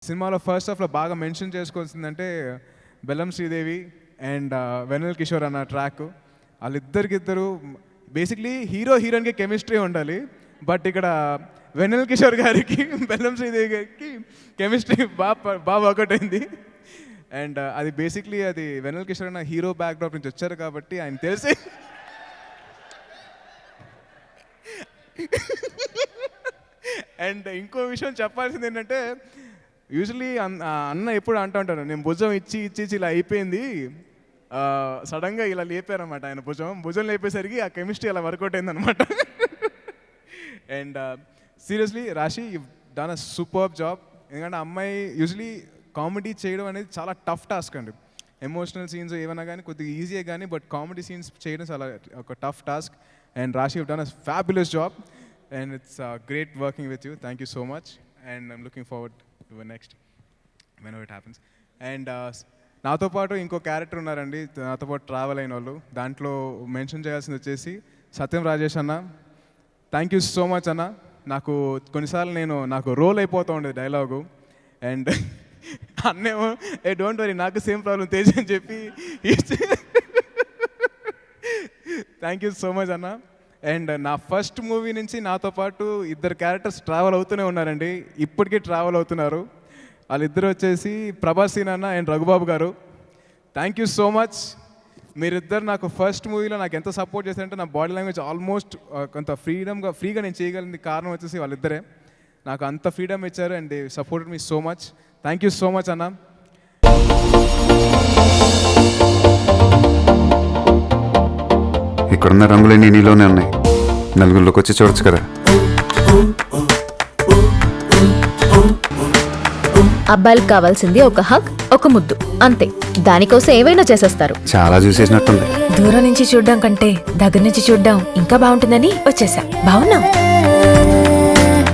సినిమాలో ఫస్ట్ హాఫ్లో బాగా మెన్షన్ చేసుకోవాల్సిందంటే బెల్లం శ్రీదేవి అండ్ వెన్నెల కిషోర్ అన్న ట్రాక్. వాళ్ళిద్దరికిద్దరు బేసిక్లీ హీరో హీరోయిన్కి కెమిస్ట్రీ ఉండాలి, బట్ ఇక్కడ వెన్నెల కిషోర్ గారికి బెల్లం శ్రీదేవి గారికి కెమిస్ట్రీ బాగా వర్కౌట్ అయింది. అండ్ అది బేసిక్లీ అది వెన్నెల కిషోర్ అన్న హీరో బ్యాక్డ్రాప్ నుంచి వచ్చారు కాబట్టి ఆయన తెలిసి అండ్ ఇంకో విషయం చెప్పాల్సింది ఏంటంటే, యూజువలీ అన్న ఎప్పుడు అంటూ ఉంటాను, నేను భుజం ఇచ్చి ఇలా అయిపోయింది, సడన్గా ఇలా లేపారనమాట ఆయన భుజం లేపేసరికి ఆ కెమిస్ట్రీ అలా వర్కౌట్ అయిందనమాట. అండ్ సీరియస్లీ రాశి, you done a superb job. ఎందుకంటే అమ్మాయి యూజువలీ కామెడీ చేయడం అనేది చాలా టఫ్ టాస్క్ అండి. ఎమోషనల్ సీన్స్ ఏమైనా కానీ కొద్దిగా ఈజీయే కానీ, బట్ కామెడీ సీన్స్ చేయడం చాలా ఒక టఫ్ టాస్క్. అండ్ రాశి, you done a fabulous job and it's great working with you. Thank you so much, and I'm looking forward to the next whenever it happens. And నాతో పాటు ఇంకో character ఉన్నారండి, నాతో పాటు ట్రావెల్ అయిన వాళ్ళు. దాంట్లో మెన్షన్ చేయాల్సింది వచ్చేసి సత్యం రాజేష్ అన్న. థ్యాంక్ యూ సో మచ్ అన్న. నాకు కొన్నిసార్లు నాకు రోల్ అయిపోతూ ఉండేది డైలాగు, అండ్ అన్నేమో ఏ డోంట్ వరీ నాకు సేమ్ ప్రాబ్లం తేజ్ అని చెప్పి థ్యాంక్ యూ సో మచ్ అన్న. అండ్ నా ఫస్ట్ మూవీ నుంచి నాతో పాటు ఇద్దరు క్యారెక్టర్స్ ట్రావెల్ అవుతూనే ఉన్నారండి, ఇప్పటికీ ట్రావెల్ అవుతున్నారు. వాళ్ళిద్దరు వచ్చేసి ప్రభాస్ అన్న అండ్ రఘుబాబు గారు. Thank you so much. మీరిద్దరు నాకు ఫస్ట్ మూవీలో నాకు ఎంత సపోర్ట్ చేశారంటే, నా బాడీ లాంగ్వేజ్ ఆల్మోస్ట్ కొంత ఫ్రీగా నేను చేయగలిగింది కారణం వచ్చేసి వాళ్ళిద్దరే. నాకు అంత ఫ్రీడమ్ ఇచ్చారు and they supported me so much. Thank you so much అన్న. ఇక్కడున్న రంగులన్నీ నీలోనే ఉన్నాయి, నలుగురిలోకి వచ్చి చూడొచ్చు కదా. అబ్బాయిలకు కావాల్సింది ఒక హగ్, ఒక ముద్దు, అంతే. దానికోసం ఏవైనా చేసేస్తారు. చాలా చూసేసినట్టుంది. దూరం నుంచి చూడడం కంటే దగ్గర నుంచి చూడడం ఇంకా బాగుంటుందని వచ్చేసా. బాగున్నాం.